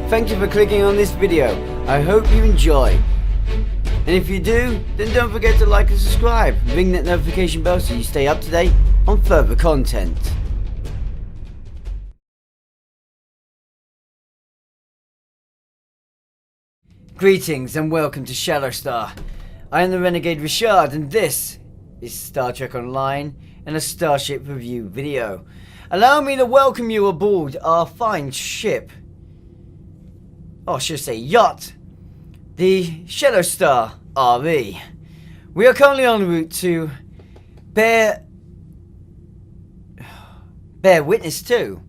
Thank you for clicking on this video. I hope you enjoy. And if you do, then don't forget to like and subscribe. Ring that notification bell so you stay up to date on further content. Greetings and welcome to Shadowstar. I am the Renegade Richard and this is Star Trek Online and a Starship review video. Allow me to welcome you aboard our fine ship. Oh, I should say yacht. The Shadowstar RE. We are currently en route to bear witness to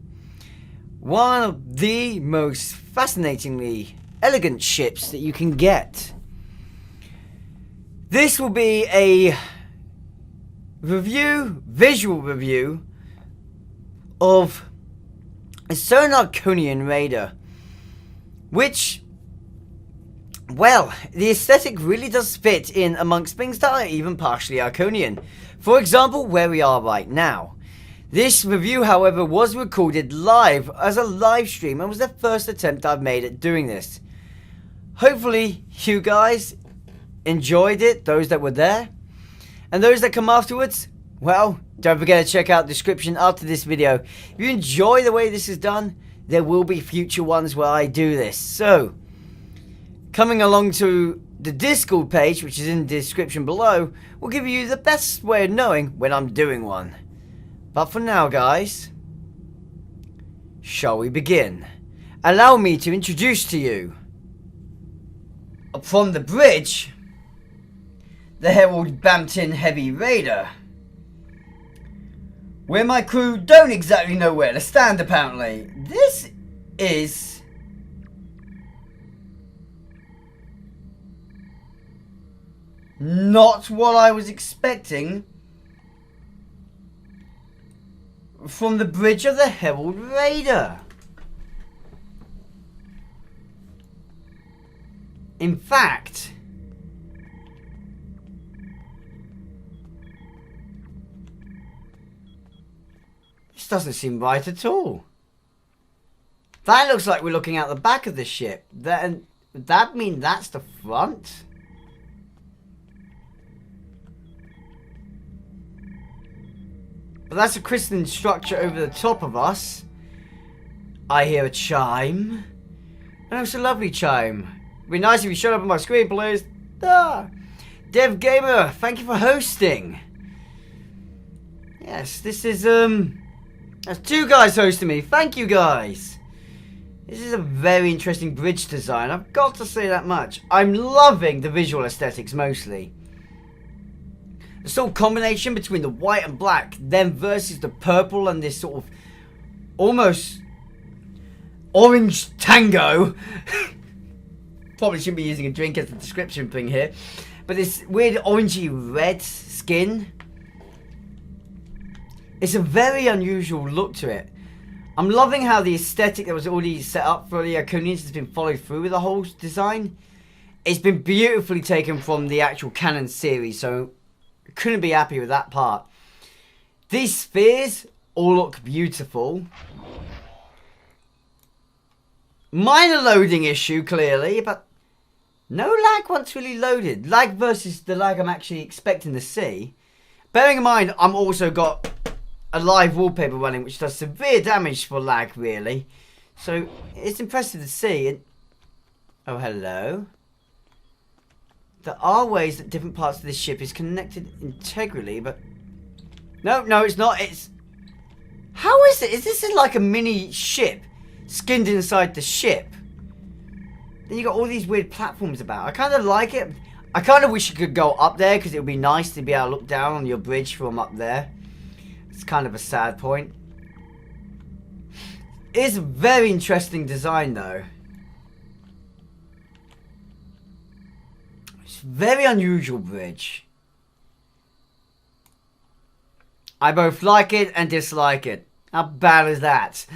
one of the most fascinatingly elegant ships that you can get. This will be a visual review of a Iconian RAIDER, which, well, the aesthetic really does fit in amongst things that are even partially Iconian. For example, where we are right now. This review, however, was recorded live as a live stream and was the first attempt I've made at doing this. Hopefully, you guys enjoyed it, those that were there. And those that come afterwards, well, don't forget to check out the description after this video. If you enjoy the way this is done, there will be future ones where I do this. So, coming along to the Discord page, which is in the description below, will give you the best way of knowing when I'm doing one. But for now, guys, shall we begin? Allow me to introduce to you, from the bridge, the Herald BALTIM Heavy Raider, where my crew don't exactly know where to stand apparently. This is not what I was expecting from the bridge of the Herald Raider. In fact, this doesn't seem right at all. That looks like we're looking out the back of the ship. Would that mean that's the front? But that's a crystalline structure over the top of us. I hear a chime. And it's a lovely chime. It'd be nice if you showed up on my screen, please. Dev Gamer, thank you for hosting. Yes, this is that's two guys hosting me. Thank you, guys. This is a very interesting bridge design. I've got to say that much. I'm loving the visual aesthetics mostly. The sort of combination between the white and black, then versus the purple and this sort of almost orange tango. Probably shouldn't be using a drink as a description thing here. But this weird orangey red skin. It's a very unusual look to it. I'm loving how the aesthetic that was already set up for the Iconians has been followed through with the whole design. It's been beautifully taken from the actual canon series, so couldn't be happy with that part. These spheres all look beautiful. Minor loading issue, clearly, but no lag once really loaded. Lag versus the lag I'm actually expecting to see. Bearing in mind, I'm also got a live wallpaper running, which does severe damage for lag, really. So, it's impressive to see. Oh, hello. There are ways that different parts of this ship is connected integrally, but... No, it's not. It's... How is it? Is this like a mini ship skinned inside the ship? Then you got all these weird platforms about. I kind of like it. I kind of wish you could go up there because it would be nice to be able to look down on your bridge from up there. It's kind of a sad point. It's a very interesting design though. It's a very unusual bridge. I both like it and dislike it. How bad is that?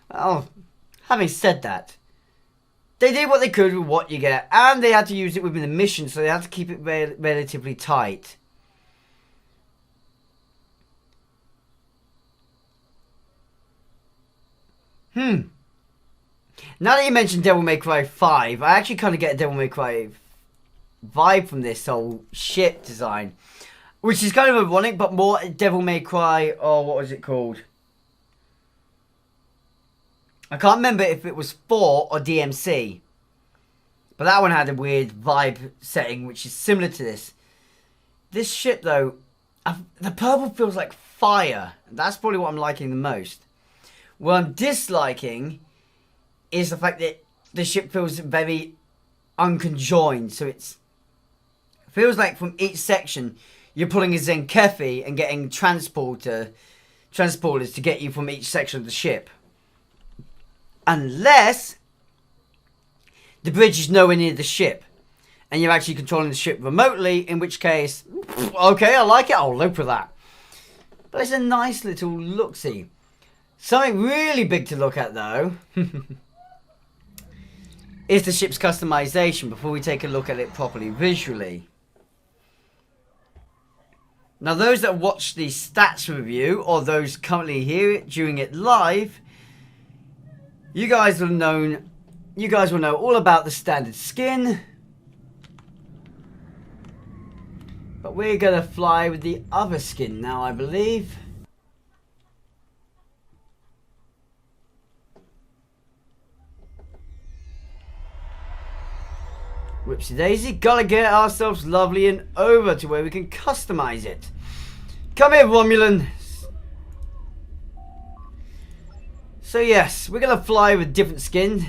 Oh, having said that, they did what they could with what you get, and they had to use it within the mission, so they had to keep it relatively tight. Now that you mentioned Devil May Cry 5, I actually kind of get a Devil May Cry vibe from this whole ship design. Which is kind of ironic, but more Devil May Cry, or what was it called? I can't remember if it was 4 or DMC. But that one had a weird vibe setting, which is similar to this. This ship, though, the purple feels like fire. That's probably what I'm liking the most. What I'm disliking is the fact that the ship feels very unconjoined. So it feels like from each section, you're pulling a Zenkefi and getting transporters to get you from each section of the ship. Unless the bridge is nowhere near the ship and you're actually controlling the ship remotely, in which case, okay, I like it, I'll look for that. But it's a nice little look-see. Something really big to look at, though, is the ship's customization before we take a look at it properly visually. Now, those that watch the stats review, or those currently hear it during it live, you guys will know all about the standard skin. But we're gonna fly with the other skin now, I believe. Whoopsie daisy, gotta get ourselves lovely and over to where we can customize it. Come here, Romulan. So yes, we're gonna fly with different skin.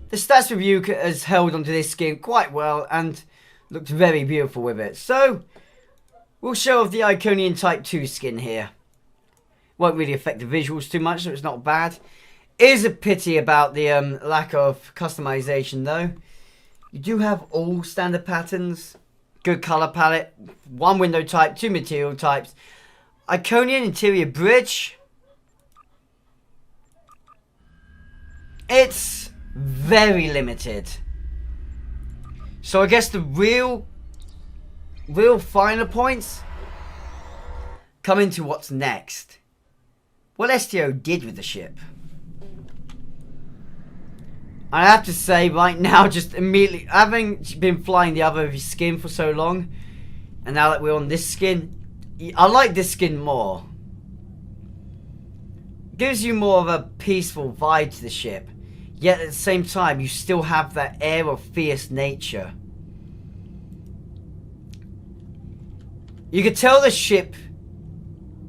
The stats review has held onto this skin quite well and looked very beautiful with it. So we'll show off the Iconian Type 2 skin here. Won't really affect the visuals too much, so it's not bad. It is a pity about the lack of customization, though. You do have all standard patterns, good color palette, one window type, two material types, Iconian interior bridge. It's very limited. So I guess the real finer points come into what's next. What STO did with the ship. I have to say right now, just immediately, having been flying the other skin for so long, and now that we're on this skin, I like this skin more. Gives you more of a peaceful vibe to the ship, yet at the same time you still have that air of fierce nature. You can tell the ship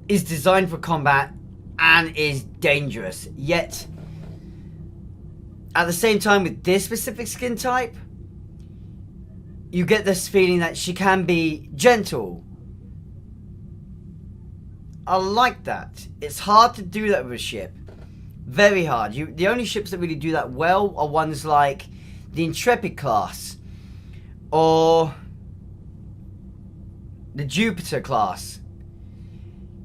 is designed for combat and is dangerous, yet at the same time with this specific skin type, you get this feeling that she can be gentle. I like that. It's hard to do that with a ship. Very hard. The only ships that really do that well are ones like the Intrepid class or the Jupiter class.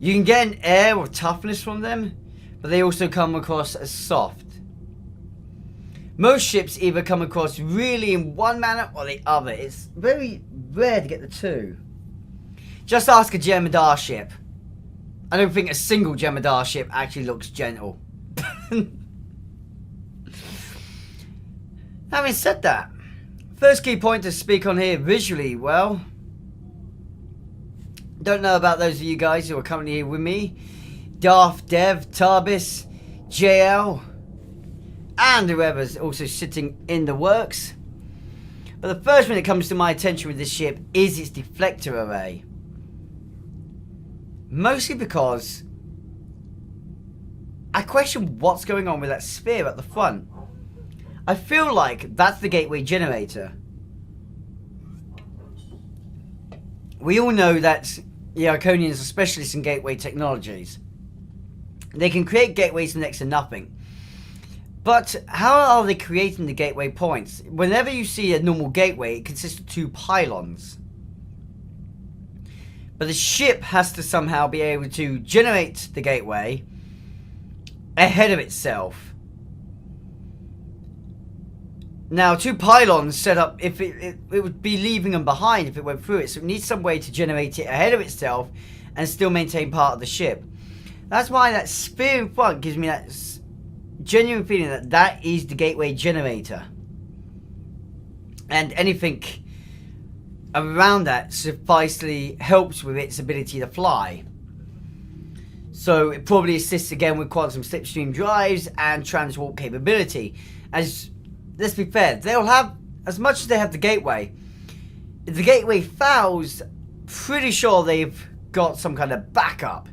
You can get an air of toughness from them, but they also come across as soft. Most ships either come across really in one manner or the other. It's very rare to get the two. Just ask a Jemadar ship. I don't think a single Jemadar ship actually looks gentle. Having said that, first key point to speak on here visually, well, don't know about those of you guys who are currently here with me. Darth, Dev, Tarbis, JL, and whoever's also sitting in the works. But the first one that comes to my attention with this ship is its deflector array. Mostly because I question what's going on with that sphere at the front. I feel like that's the gateway generator. We all know that the Iconians are specialists in gateway technologies. They can create gateways from next to nothing. But how are they creating the gateway points? Whenever you see a normal gateway, it consists of two pylons. But the ship has to somehow be able to generate the gateway ahead of itself. Now, two pylons set up, if it would be leaving them behind if it went through it. So it needs some way to generate it ahead of itself and still maintain part of the ship. That's why that sphere in front gives me that genuine feeling that that is the gateway generator. And anything around that sufficiently helps with its ability to fly. So it probably assists again with quantum slipstream drives and transport capability. As, let's be fair, they'll have, as much as they have the gateway, if the gateway fails, pretty sure they've got some kind of backup.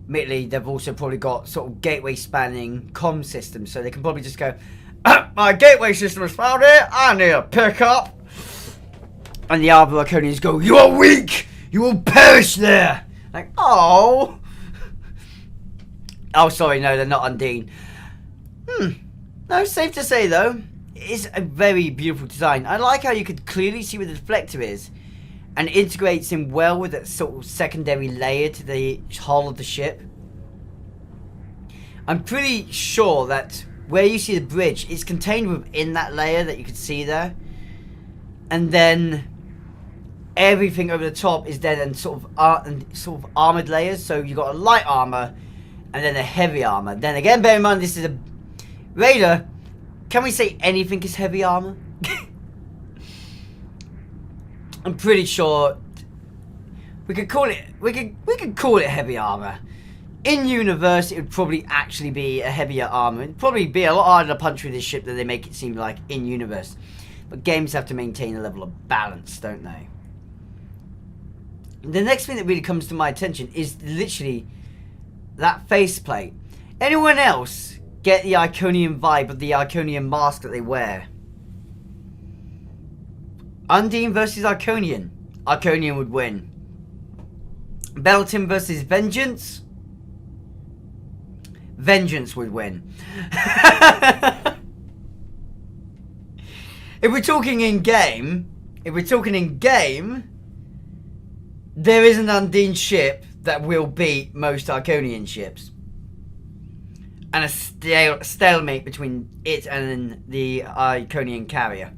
Admittedly, they've also probably got sort of gateway spanning comm systems, so they can probably just go, my gateway system is found here, I need a pickup. And the other Iconians go, you are weak! You will perish there! Like, oh! Oh, sorry, no, they're not Undine. No, safe to say, though, it's a very beautiful design. I like how you could clearly see where the deflector is, and integrates in well with that sort of secondary layer to the hull of the ship. I'm pretty sure that where you see the bridge is contained within that layer that you can see there. And then everything over the top is then in sort of armored layers. So you've got a light armor and then a heavy armor. Then again, bear in mind this is a Raider. Can we say anything is heavy armor? I'm pretty sure we could call it we could call it heavy armor. In universe, it would probably actually be a heavier armor. It'd probably be a lot harder to punch through this ship than they make it seem like in universe. But games have to maintain a level of balance, don't they? The next thing that really comes to my attention is literally that faceplate. Anyone else get the Iconian vibe of the Iconian mask that they wear? Undine versus Iconian. Iconian would win. BALTIM versus Vengeance. Vengeance would win. If we're talking in game, there is an Undine ship that will beat most Iconian ships. And a stalemate between it and the Iconian carrier.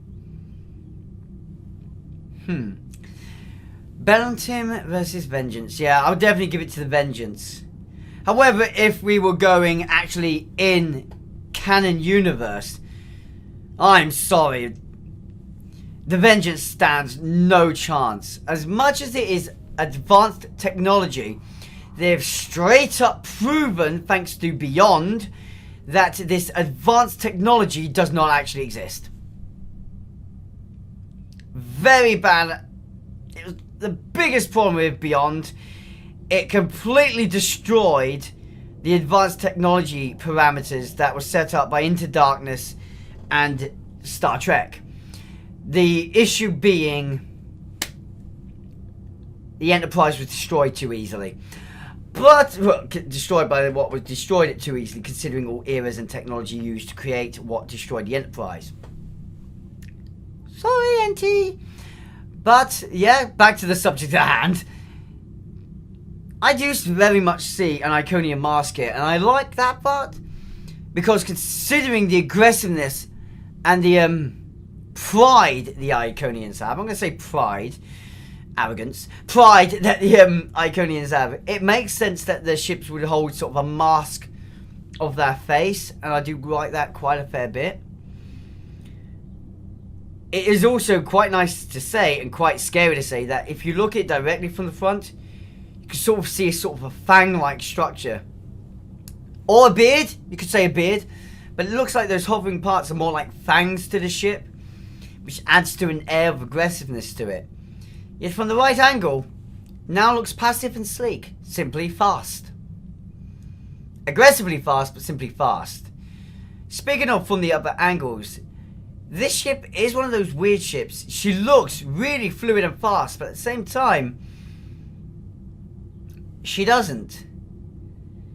BALTIM versus Vengeance. Yeah, I would definitely give it to the Vengeance. However, if we were going actually in canon universe, I'm sorry, the Vengeance stands no chance. As much as it is advanced technology, they've straight up proven, thanks to Beyond, that this advanced technology does not actually exist. Very bad. It was the biggest problem with Beyond. It completely destroyed the advanced technology parameters that were set up by Into Darkness and Star Trek. The issue being the Enterprise was destroyed too easily. But, well, destroyed by what was destroyed it too easily, considering all eras and technology used to create what destroyed the Enterprise. Sorry, NT. But, yeah, back to the subject at hand. I do very much see an Iconian mask here, and I like that part, because considering the aggressiveness and the pride the Iconians have, I'm going to say pride, arrogance, pride that the Iconians have, it makes sense that the ships would hold sort of a mask of their face, and I do like that quite a fair bit. It is also quite nice to say, and quite scary to say, that if you look at it directly from the front, you can sort of see a sort of a fang-like structure. Or a beard, you could say a beard, but it looks like those hovering parts are more like fangs to the ship, which adds to an air of aggressiveness to it. Yet from the right angle, now looks passive and sleek, simply fast. Aggressively fast, but simply fast. Speaking of from the other angles, this ship is one of those weird ships. She looks really fluid and fast, but at the same time, she doesn't.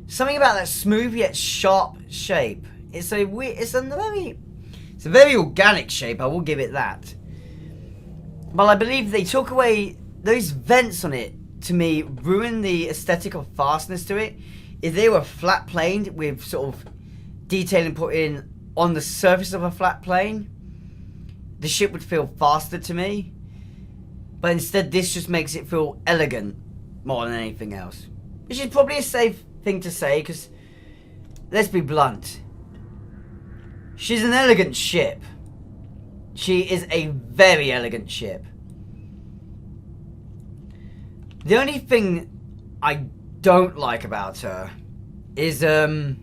Something about that smooth yet sharp shape. It's a very organic shape, I will give it that. But I believe they took away those vents on it, to me, ruin the aesthetic of fastness to it. If they were flat planed with sort of detailing put in on the surface of a flat plane, the ship would feel faster to me. But instead this just makes it feel elegant more than anything else. Which is probably a safe thing to say, because let's be blunt, She's an elegant ship. She is a very elegant ship. The only thing I don't like about her is the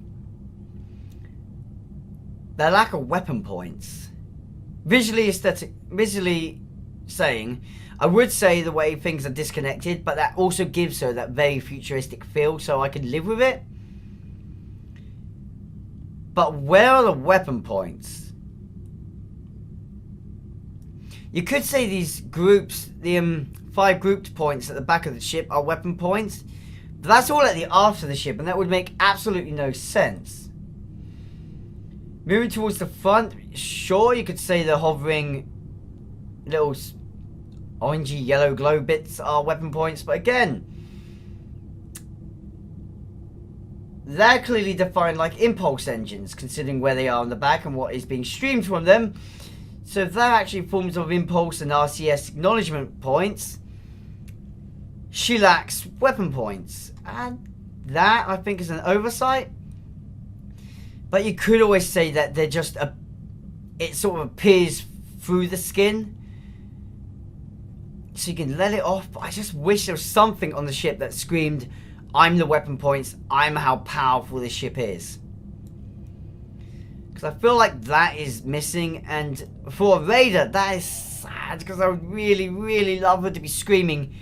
lack of weapon points. Visually saying, I would say the way things are disconnected, but that also gives her that very futuristic feel, so I could live with it. But where are the weapon points? You could say these groups, the 5 grouped points at the back of the ship are weapon points, but that's all at the aft of the ship, and that would make absolutely no sense. Moving towards the front, sure, you could say the hovering little orangey yellow glow bits are weapon points, but again, they're clearly defined like impulse engines, considering where they are on the back and what is being streamed from them. So if they're actually forms of impulse and RCS acknowledgement points, she lacks weapon points. And that, I think, is an oversight. But you could always say that they're just it sort of appears through the skin, so you can let it off. But I just wish there was something on the ship that screamed, I'm the weapon points, I'm how powerful this ship is. Because I feel like that is missing, and for a raider, that is sad, because I would really, really love her to be screaming,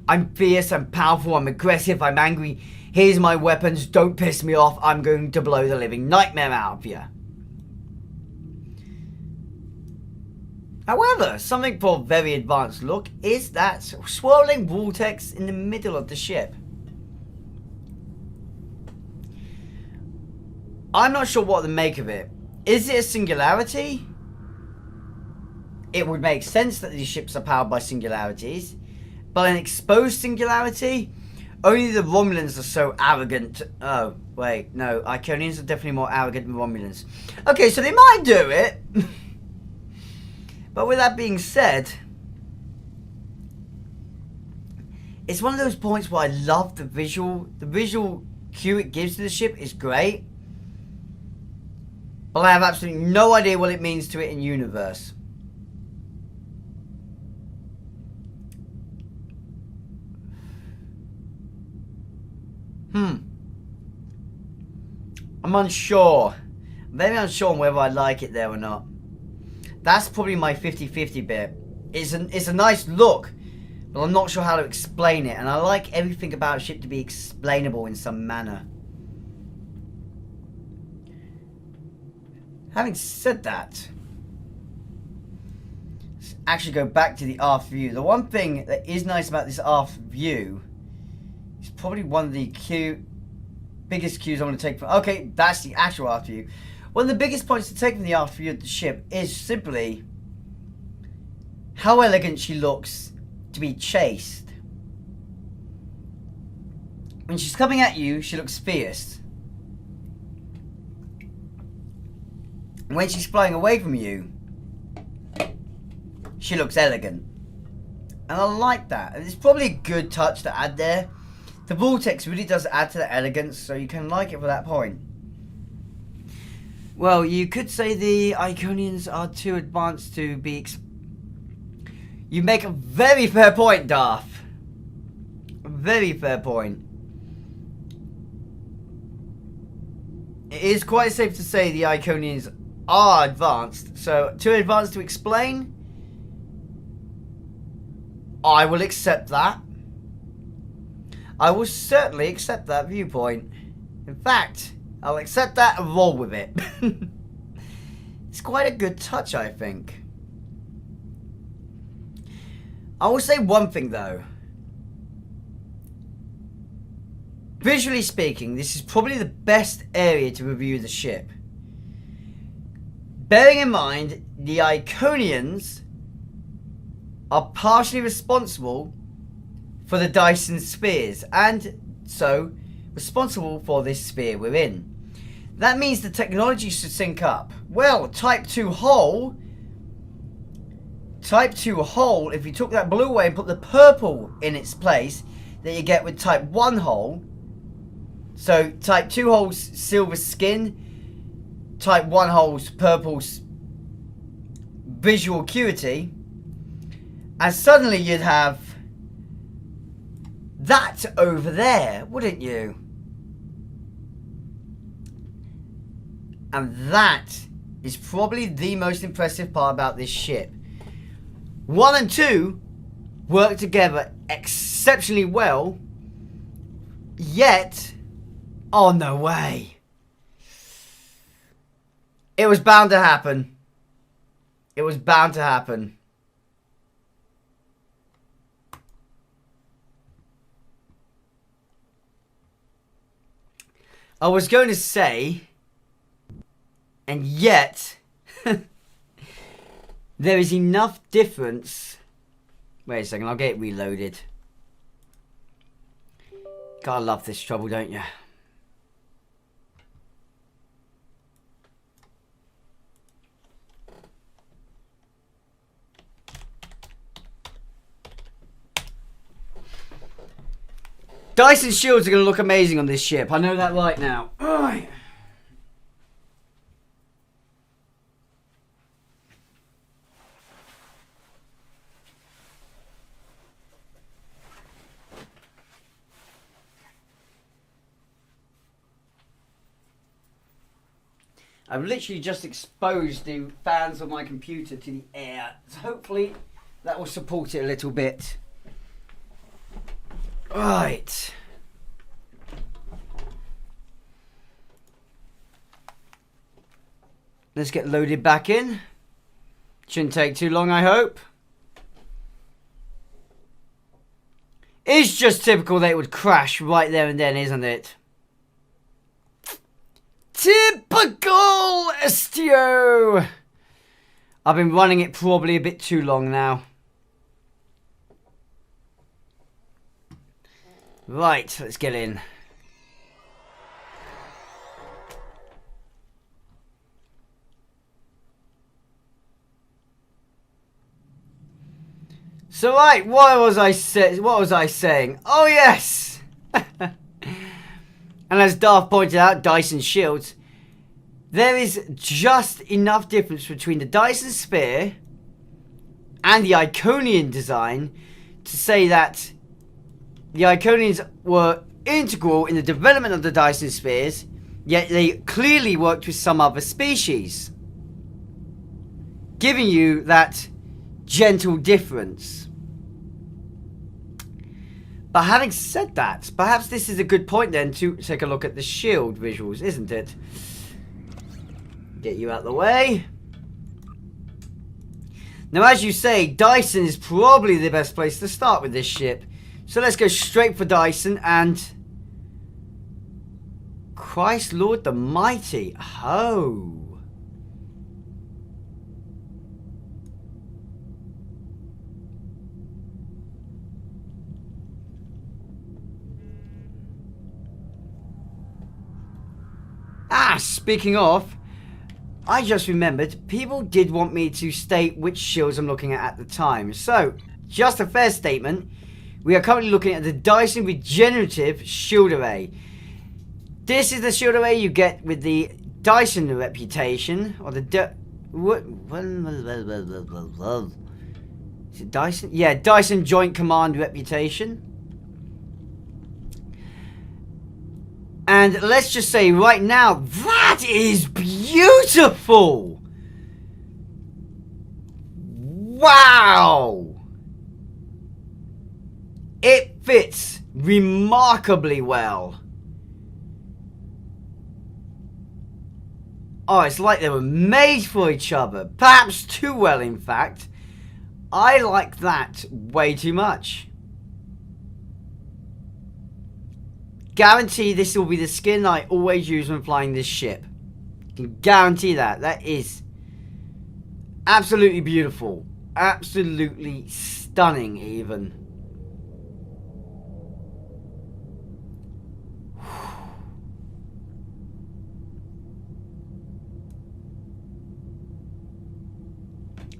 I'm fierce, I'm powerful, I'm aggressive, I'm angry, here's my weapons, don't piss me off, I'm going to blow the living nightmare out of you. However, something for a very advanced look is that swirling vortex in the middle of the ship. I'm not sure what to make of it. Is it a singularity? It would make sense that these ships are powered by singularities, but an exposed singularity? Only the Romulans are so arrogant. Oh, wait, no. Iconians are definitely more arrogant than Romulans. Okay, so they might do it. But with that being said, it's one of those points where I love the visual. The visual cue it gives to the ship is great. But I have absolutely no idea what it means to it in universe. I'm unsure. I'm very unsure on whether I like it there or not. That's probably my 50-50 bit. It's a nice look, but I'm not sure how to explain it. And I like everything about a ship to be explainable in some manner. Having said that, let's actually go back to the aft view. The one thing that is nice about this aft view is probably one of the biggest cues I want to take from... Okay, that's the actual aft view. One of the biggest points to take from the aft view of the ship is simply how elegant she looks to be chased. When she's coming at you, she looks fierce. When she's flying away from you, she looks elegant. And I like that. And it's probably a good touch to add there. The vortex really does add to the elegance, so you can like it for that point. Well, you could say the Iconians are too advanced to be... You make a very fair point, Darth. A very fair point. It is quite safe to say the Iconians are advanced. So, too advanced to explain? I will accept that. I will certainly accept that viewpoint. In fact, I'll accept that and roll with it. It's quite a good touch, I think. I will say one thing, though. Visually speaking, this is probably the best area to review the ship. Bearing in mind, the Iconians are partially responsible for the Dyson spheres, and so responsible for this sphere we're in. That means the technology should sync up. Well, Type 2 hull, if you took that blue away and put the purple in its place that you get with Type 1 hull, so Type 2 hull's silver skin, Type 1 holes purple visual acuity, and suddenly you'd have that over there, wouldn't you? And that is probably the most impressive part about this ship. 1 and 2 work together exceptionally well, yet, oh no way. It was bound to happen. It was bound to happen. I was going to say, and yet, there is enough difference. Wait a second, I'll get it reloaded. Gotta love this trouble, don't you? Dyson Shields are going to look amazing on this ship. I know that right now. Alright. I've literally just exposed the fans of my computer to the air. So hopefully that will support it a little bit. Right. Let's get loaded back in. Shouldn't take too long, I hope. It's just typical that it would crash right there and then, isn't it? Typical STO! I've been running it probably a bit too long now. Right, let's get in. So right, what was I saying? Oh yes! And as Darth pointed out, Dyson Shields, there is just enough difference between the Dyson Sphere and the Iconian design to say that the Iconians were integral in the development of the Dyson Spheres, yet they clearly worked with some other species, giving you that gentle difference. But having said that, perhaps this is a good point then to take a look at the shield visuals, isn't it? Get you out of the way. Now, as you say, Dyson is probably the best place to start with this ship. So let's go straight for Dyson and Christ Lord the Mighty. Oh. Speaking of, I just remembered people did want me to state which shields I'm looking at the time. So, just a fair statement. We are currently looking at the Dyson Regenerative Shield Array. This is the shield array you get with the Dyson reputation, or the is it Dyson? Yeah, Dyson Joint Command reputation. And let's just say right now, that is beautiful! Wow! It fits remarkably well. Oh, it's like they were made for each other. Perhaps too well, in fact. I like that way too much. Guarantee this will be the skin I always use when flying this ship. Can guarantee that. That is absolutely beautiful. Absolutely stunning, even.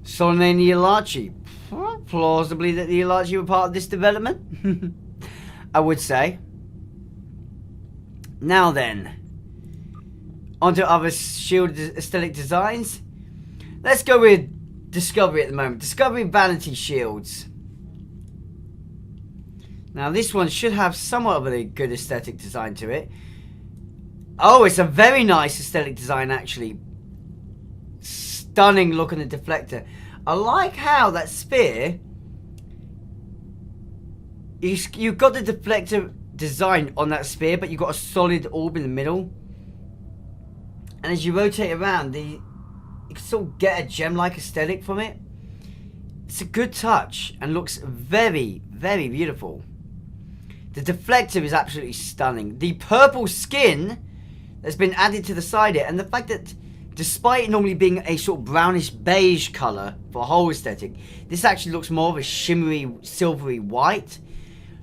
Solon and the Ilachi. Plausibly that the Ilachi were part of this development. I would say. Now then, onto other shield aesthetic designs. Let's go with Discovery at the moment. Discovery Vanity Shields. Now this one should have somewhat of a good aesthetic design to it. Oh, it's a very nice aesthetic design actually. Stunning look on the deflector. I like how that sphere, you've got the deflector design on that sphere, but you've got a solid orb in the middle. And as you rotate around, you can sort of get a gem-like aesthetic from it. It's a good touch and looks very, very beautiful. The deflector is absolutely stunning. The purple skin that's been added to the side here, and the fact that despite it normally being a sort of brownish beige colour for a whole aesthetic, this actually looks more of a shimmery, silvery white.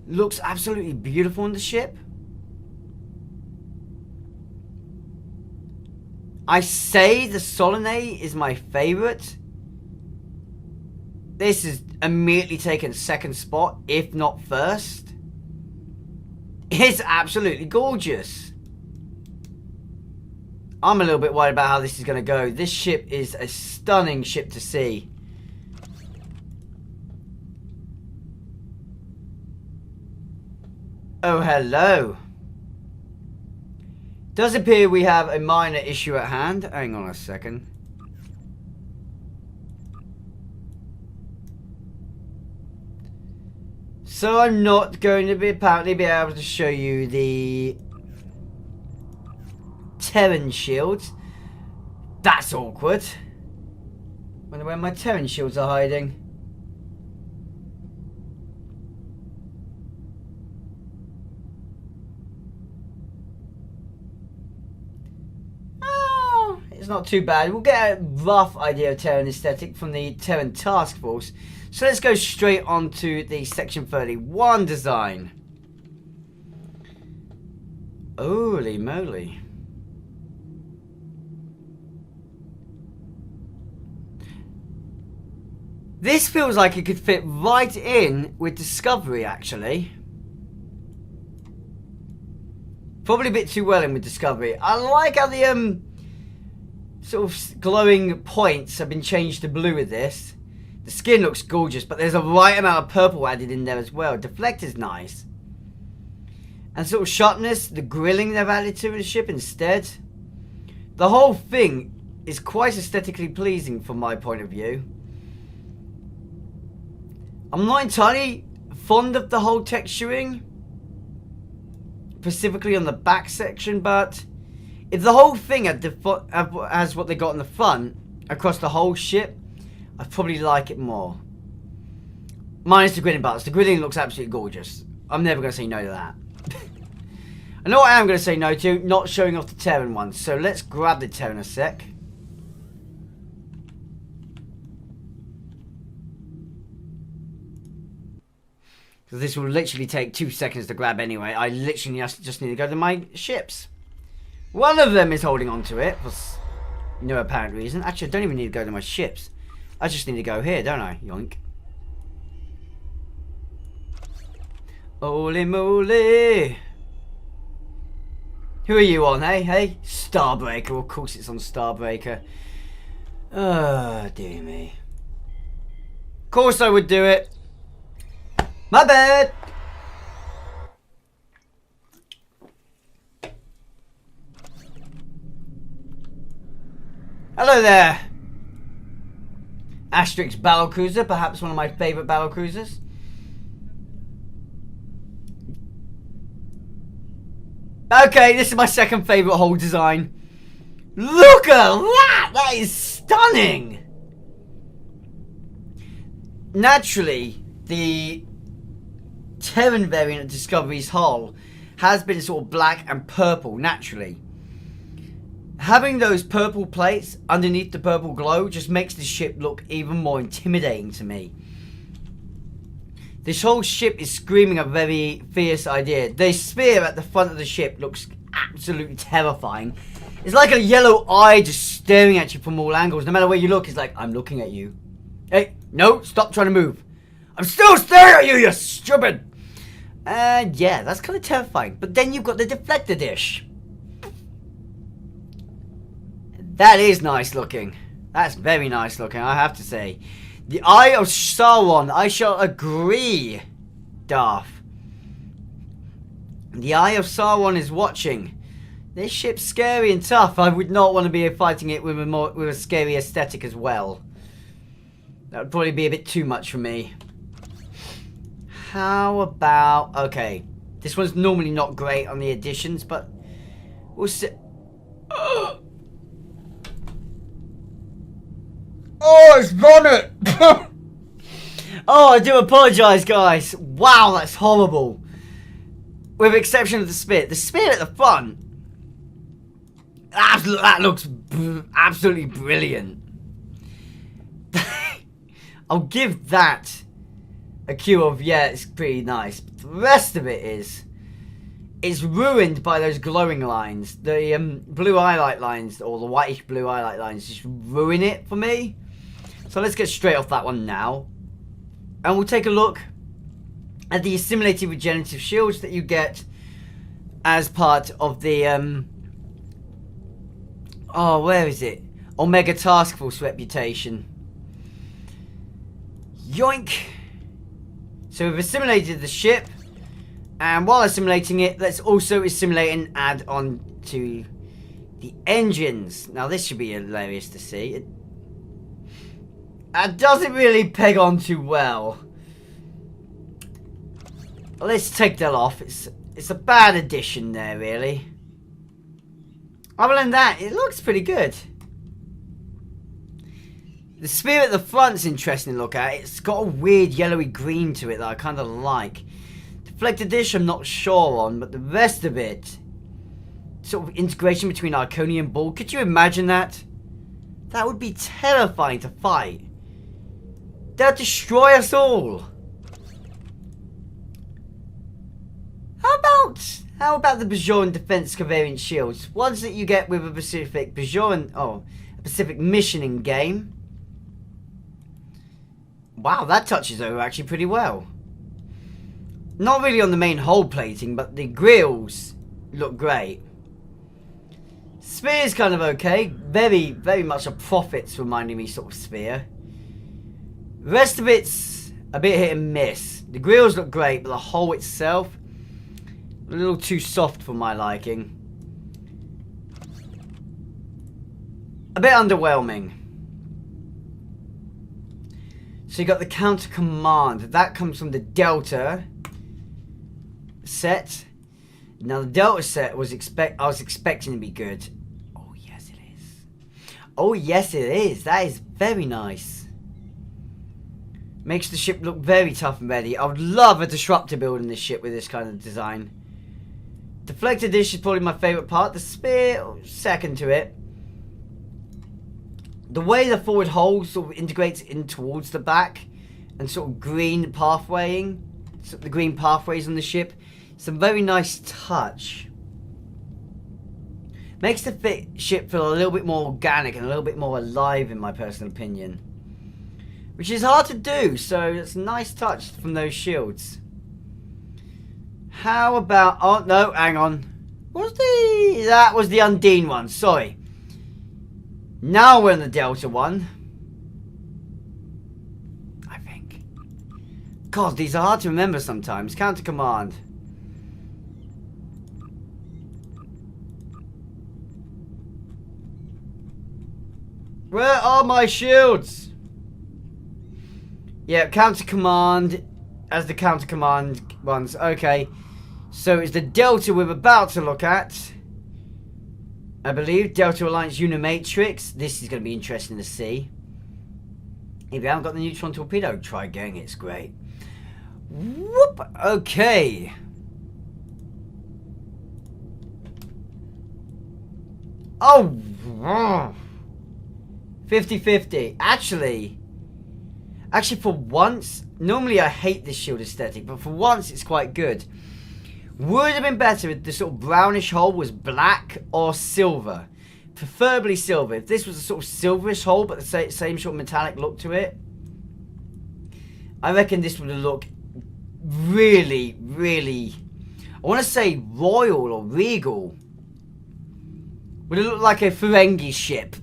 Looks absolutely beautiful on the ship. I say the Solanae is my favourite. This is immediately taken second spot, if not first. It's absolutely gorgeous. I'm a little bit worried about how this is going to go. This ship is a stunning ship to see. Oh, hello. Does appear we have a minor issue at hand. Hang on a second. So I'm not going to apparently be able to show you the Terran shields. That's awkward. Wonder where my Terran shields are hiding. It's not too bad. We'll get a rough idea of Terran aesthetic from the Terran task force. So let's go straight on to the Section 31 design. Holy moly. This feels like it could fit right in with Discovery, actually. Probably a bit too well in with Discovery. I like how the sort of glowing points have been changed to blue with this. The skin looks gorgeous, but there's a right amount of purple added in there as well. Deflector's nice. And sort of sharpness, the grilling they've added to the ship instead. The whole thing is quite aesthetically pleasing from my point of view. I'm not entirely fond of the whole texturing, specifically on the back section, but if the whole thing has what they got on the front across the whole ship, I'd probably like it more. Minus the grilling parts. The grilling looks absolutely gorgeous. I'm never going to say no to that. I know what I am going to say no to, not showing off the Terran ones. So let's grab the Terran a sec. Because this will literally take 2 seconds to grab anyway. I literally just need to go to my ships. One of them is holding on to it for no apparent reason. Actually, I don't even need to go to my ships. I just need to go here, don't I? Yoink. Holy moly. Who are you on, hey? Hey? Starbreaker. Of course it's on Starbreaker. Oh, dear me. Of course I would do it. My bad. Hello there. Asterix battlecruiser, perhaps one of my favourite battlecruisers. Okay, this is my second favourite whole design. Look at that! That is stunning! Naturally, the Terran variant of Discovery's hull has been sort of black and purple, naturally. Having those purple plates underneath the purple glow just makes the ship look even more intimidating to me. This whole ship is screaming a very fierce idea. The sphere at the front of the ship looks absolutely terrifying. It's like a yellow eye just staring at you from all angles. No matter where you look, it's like, I'm looking at you. Hey, no, stop trying to move. I'm still staring at you, you stupid! And yeah, that's kind of terrifying. But then you've got the deflector dish. That is nice looking. That's very nice looking, I have to say. The Eye of Sauron, I shall agree, Darth. The Eye of Sauron is watching. This ship's scary and tough. I would not want to be fighting it with a scary aesthetic as well. That would probably be a bit too much for me. How about... Okay. This one's normally not great on the additions, but... We'll see... Oh, it's Bonnet! Oh, I do apologise, guys. Wow, that's horrible. With the exception of the spear. The spear at the front... That looks absolutely brilliant. I'll give that a cue of, yeah, it's pretty nice. But the rest of it is ruined by those glowing lines. The blue highlight lines, or the whitish blue highlight lines, just ruin it for me. So let's get straight off that one now. And we'll take a look at the Assimilating Regenerative Shields that you get as part of the... Oh, where is it? Omega Task Force reputation. Yoink! So we've assimilated the ship. And while assimilating it, let's also assimilate and add on to the engines. Now this should be hilarious to see. It doesn't really peg on too well. Let's take that off. It's a bad addition there, really. Other than that, it looks pretty good. The spear at the front's interesting to look at. It's got a weird yellowy green to it that I kind of like. Deflector dish I'm not sure on, but the rest of it, sort of integration between Iconian and Ball. Could you imagine that? That would be terrifying to fight. That'd destroy us all. How about the Bajoran Defense Covariant Shields? Ones that you get with a Pacific Bajoran... Oh, a Pacific mission in game. Wow, that touches over actually pretty well. Not really on the main hull plating, but the grills look great. Spear's kind of okay. Very, very much a Prophet's reminding me sort of spear. The rest of it's a bit hit and miss. The grills look great, but the hull itself... a little too soft for my liking. A bit underwhelming. So you got the counter command. That comes from the Delta set. Now the Delta set was I was expecting to be good. Oh yes it is. Oh yes it is. That is very nice. Makes the ship look very tough and ready. I would love a disruptor build in this ship with this kind of design. Deflector dish is probably my favourite part. The spear, second to it. The way the forward hull sort of integrates in towards the back and sort of green pathwaying, so the green pathways on the ship, it's a very nice touch. Makes the ship feel a little bit more organic and a little bit more alive in my personal opinion. Which is hard to do, so it's a nice touch from those shields. How about... Oh, no, hang on. That was the Undine one, sorry. Now we're in the Delta one. I think. God, these are hard to remember sometimes. Counter command. Where are my shields? Yeah, counter command as the counter command ones. Okay. So it's the Delta we're about to look at. I believe Delta Alliance Unimatrix. This is going to be interesting to see. If you haven't got the neutron torpedo, try getting it. It's great. Whoop. Okay. Oh. 50-50. Actually, for once, normally I hate this shield aesthetic, but for once it's quite good. Would have been better if the sort of brownish hull was black or silver. Preferably silver. If this was a sort of silverish hull, but the same sort of metallic look to it, I reckon this would have looked really, really, I want to say royal or regal. Would it look like a Ferengi ship?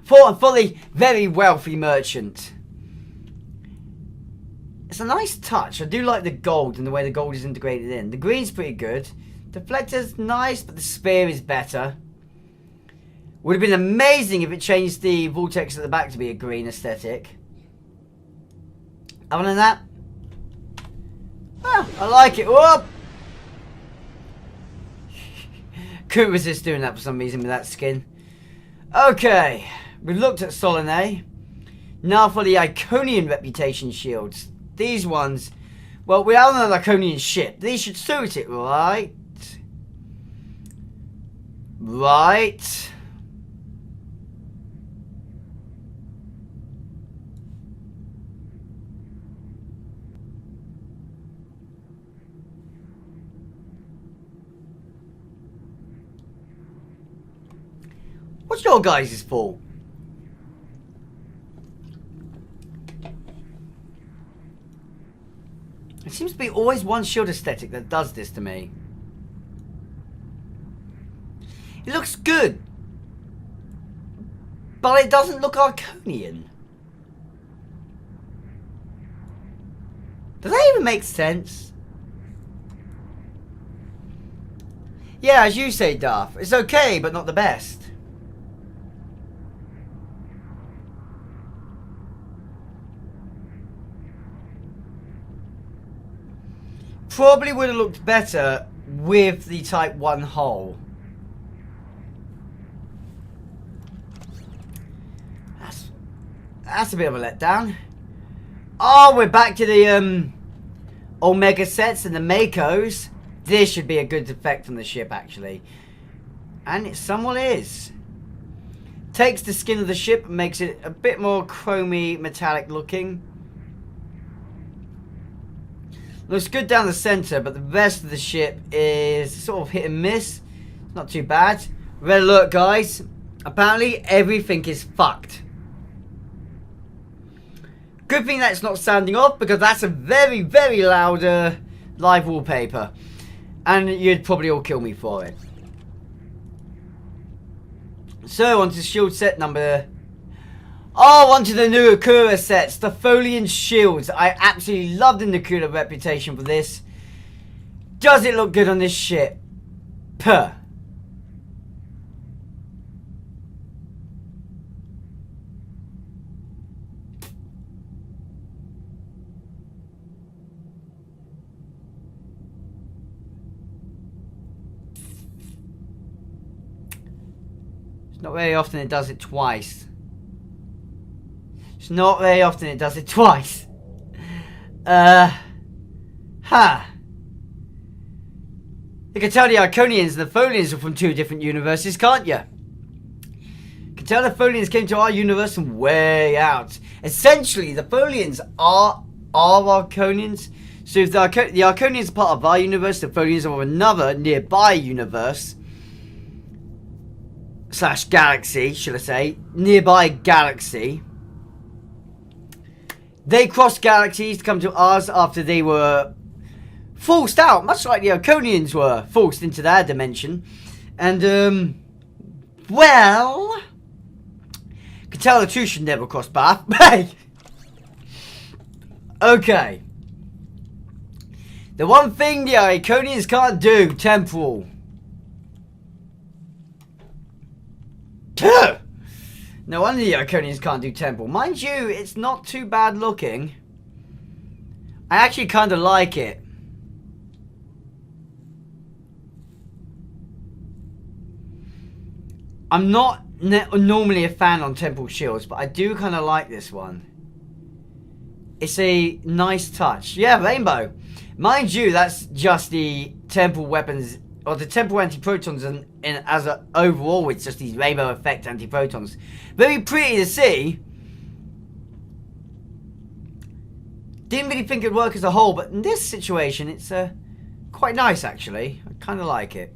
For a fully very wealthy merchant. It's a nice touch. I do like the gold and the way the gold is integrated in. The green's pretty good. Deflector's nice, but the spear is better. Would have been amazing if it changed the vortex at the back to be a green aesthetic. Other than that, I like it. Whoop! Couldn't resist doing that for some reason with that skin. Okay, we've looked at Solanae. Now for the Iconian reputation shields. These ones, well, we are on an Iconian ship. These should suit it, right? Right. What's your guys' fault? It seems to be always one shield aesthetic that does this to me. It looks good, but it doesn't look Iconian. Does that even make sense? Yeah, as you say, Darth, it's okay, but not the best. Probably would have looked better with the Type 1 hull. That's a bit of a letdown. Oh, we're back to the Omega sets and the Makos. This should be a good effect on the ship, actually. And it somewhat is. Takes the skin of the ship and makes it a bit more chromy, metallic looking. Looks good down the center, but the rest of the ship is sort of hit and miss. Not too bad. Red alert, guys. Apparently, everything is fucked. Good thing that's not sounding off, because that's a very, very loud live wallpaper. And you'd probably all kill me for it. So, onto shield set number... Oh, onto the new Akura sets, the Folian Shields. I absolutely love the Nakura reputation for this. Does it look good on this ship? Puh. It's not very often it does it twice. It's not very often it does it twice. You can tell the Iconians and the Folians are from two different universes, can't you? You can tell the Folians came to our universe from way out. Essentially, the Folians are Iconians. So if the Iconians are part of our universe, the Folians are another nearby universe. / galaxy, should I say. Nearby galaxy. They crossed galaxies to come to ours after they were forced out, much like the Iconians were forced into their dimension. And, well, can tell the two should never cross paths. Okay. The one thing the Iconians can't do, Temporal. No wonder the Iconians can't do Temporal. Mind you, it's not too bad looking. I actually kind of like it. I'm not normally a fan on Temporal Shields, but I do kind of like this one. It's a nice touch. Yeah, rainbow. Mind you, that's just the Temporal weapons, or the Temporal anti-protons, and as a overall, it's just these rainbow effect anti-protons. Very pretty to see. Didn't really think it'd work as a whole, but in this situation, it's quite nice actually. I kind of like it.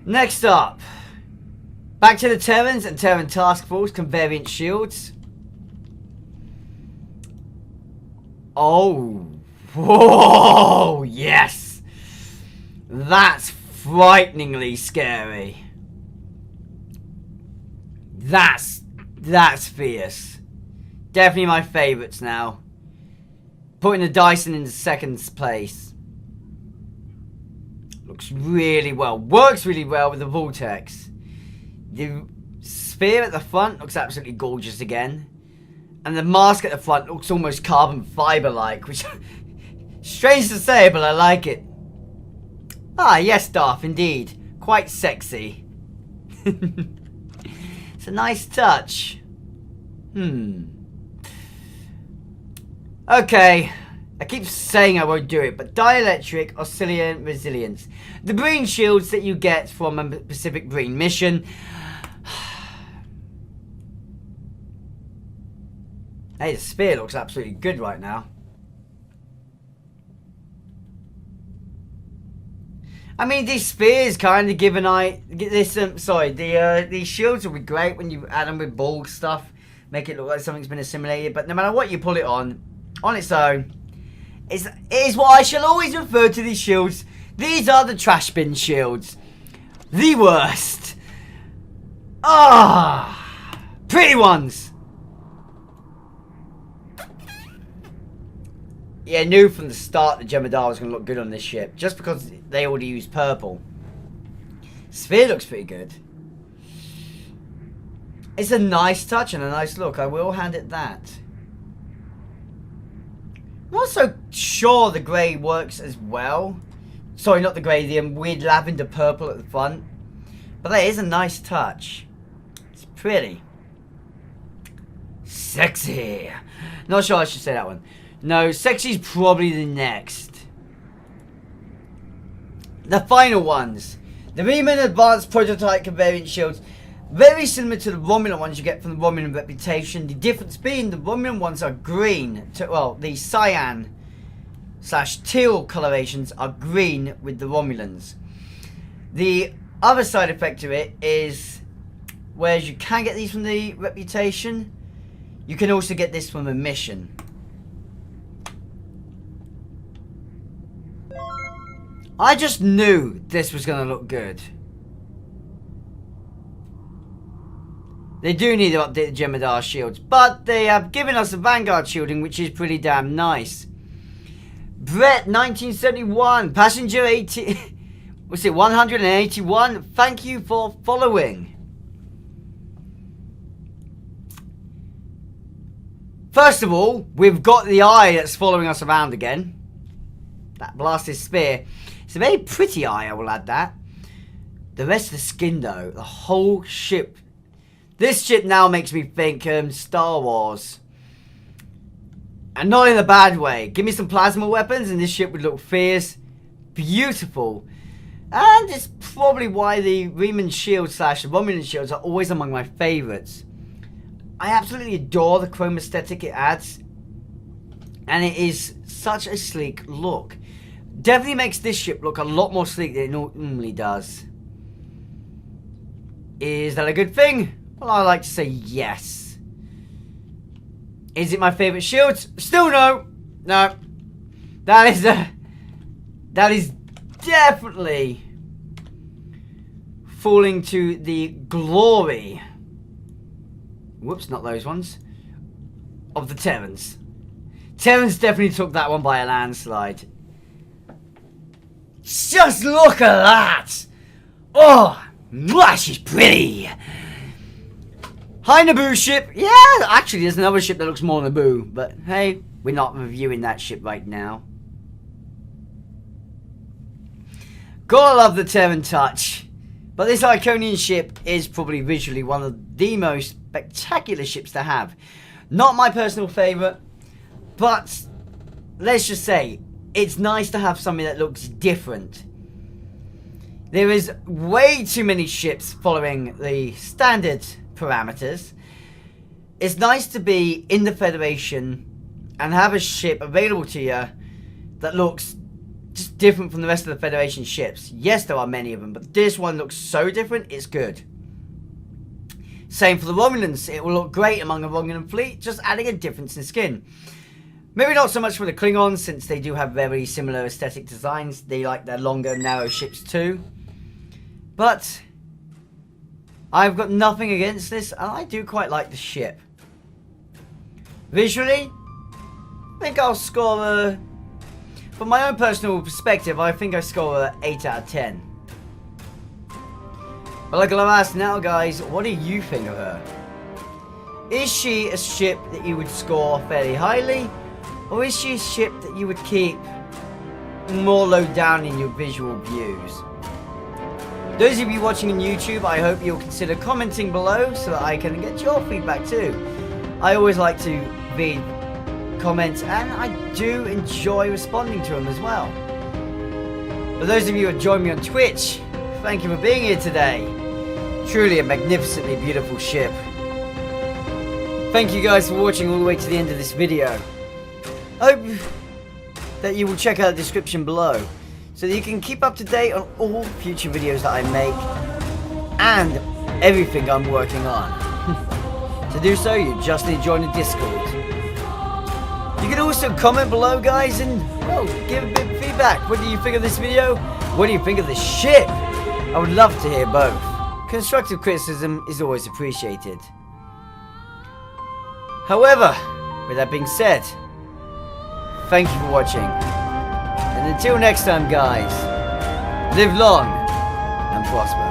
Next up, back to the Terrans and Terran Task Force Convariant Shields. Oh, whoa, yes! That's frighteningly scary. That's fierce. Definitely my favourites now. Putting the Dyson into second place. Looks really well. Works really well with the Vortex. The sphere at the front looks absolutely gorgeous again. And the mask at the front looks almost carbon fibre-like, which... strange to say, but I like it. Ah, yes, Darth, indeed. Quite sexy. It's a nice touch. Okay. I keep saying I won't do it, but dielectric, oscillant, resilience. The Breen shields that you get from a Pacific Breen mission. Hey, the spear looks absolutely good right now. I mean, these spears kind of give an eye. These shields will be great when you add them with ball stuff, make it look like something's been assimilated. But no matter what you pull it on its own, it is what I shall always refer to these shields. These are the trash bin shields, the worst. Pretty ones. Yeah, I knew from the start that Jem'Hadar was going to look good on this ship, just because they already used purple. Sphere looks pretty good. It's a nice touch and a nice look, I will hand it that. I'm not so sure the grey works as well. Sorry, not the grey, the weird lavender purple at the front. But that is a nice touch. It's pretty. Sexy. Not sure I should say that one. No, sexy's probably the next. The final ones. The Reman Advanced Prototype Covariant Shields. Very similar to the Romulan ones you get from the Romulan Reputation. The difference being the Romulan ones are green. Well, the cyan / teal colorations are green with the Romulans. The other side effect of it is, whereas you can get these from the Reputation, you can also get this from a mission. I just knew this was going to look good. They do need to update the Jem'Hadar shields, but they have given us a Vanguard shielding, which is pretty damn nice. Brett, 1971, passenger 80... what's it, 181? Thank you for following. First of all, we've got the eye that's following us around again. That blasted spear. It's a very pretty eye, I will add that. The rest of the skin, though, the whole ship. This ship now makes me think Star Wars. And not in a bad way. Give me some plasma weapons and this ship would look fierce. Beautiful. And it's probably why the Reman shields / the Romulan shields are always among my favourites. I absolutely adore the chrome aesthetic it adds. And it is such a sleek look. Definitely makes this ship look a lot more sleek than it normally does. Is that a good thing? Well, I like to say yes. Is it my favourite shield? Still no. No. That is definitely falling to the glory. Whoops, not those ones. Of the Terrans. Terrans definitely took that one by a landslide. Just look at that! Oh, she's pretty. Hi, Naboo ship. Yeah, actually, there's another ship that looks more Naboo. But hey, we're not reviewing that ship right now. Gotta love the Terran touch. But this Iconian ship is probably visually one of the most spectacular ships to have. Not my personal favourite, but let's just say, it's nice to have something that looks different. There is way too many ships following the standard parameters. It's nice to be in the Federation and have a ship available to you that looks just different from the rest of the Federation ships. Yes, there are many of them, but this one looks so different, it's good. Same for the Romulans. It will look great among the Romulan fleet, just adding a difference in skin. Maybe not so much for the Klingons, since they do have very similar aesthetic designs. They like their longer, narrow ships too. But I've got nothing against this, and I do quite like the ship. Visually, I think I'll score a... From my own personal perspective, I think I score a 8 out of 10. But like I'll ask now, guys, what do you think of her? Is she a ship that you would score fairly highly? Or is she a ship that you would keep more low down in your visual views? Those of you watching on YouTube, I hope you'll consider commenting below so that I can get your feedback too. I always like to read comments, and I do enjoy responding to them as well. For those of you who have joined me on Twitch, thank you for being here today. Truly a magnificently beautiful ship. Thank you guys for watching all the way to the end of this video. I hope that you will check out the description below so that you can keep up to date on all future videos that I make and everything I'm working on. To do so, you just need to join the Discord. You can also comment below, guys, and well, give a bit of feedback. What do you think of this video? What do you think of the ship? I would love to hear both. Constructive criticism is always appreciated. However, with that being said, thank you for watching. And until next time, guys, live long and prosper.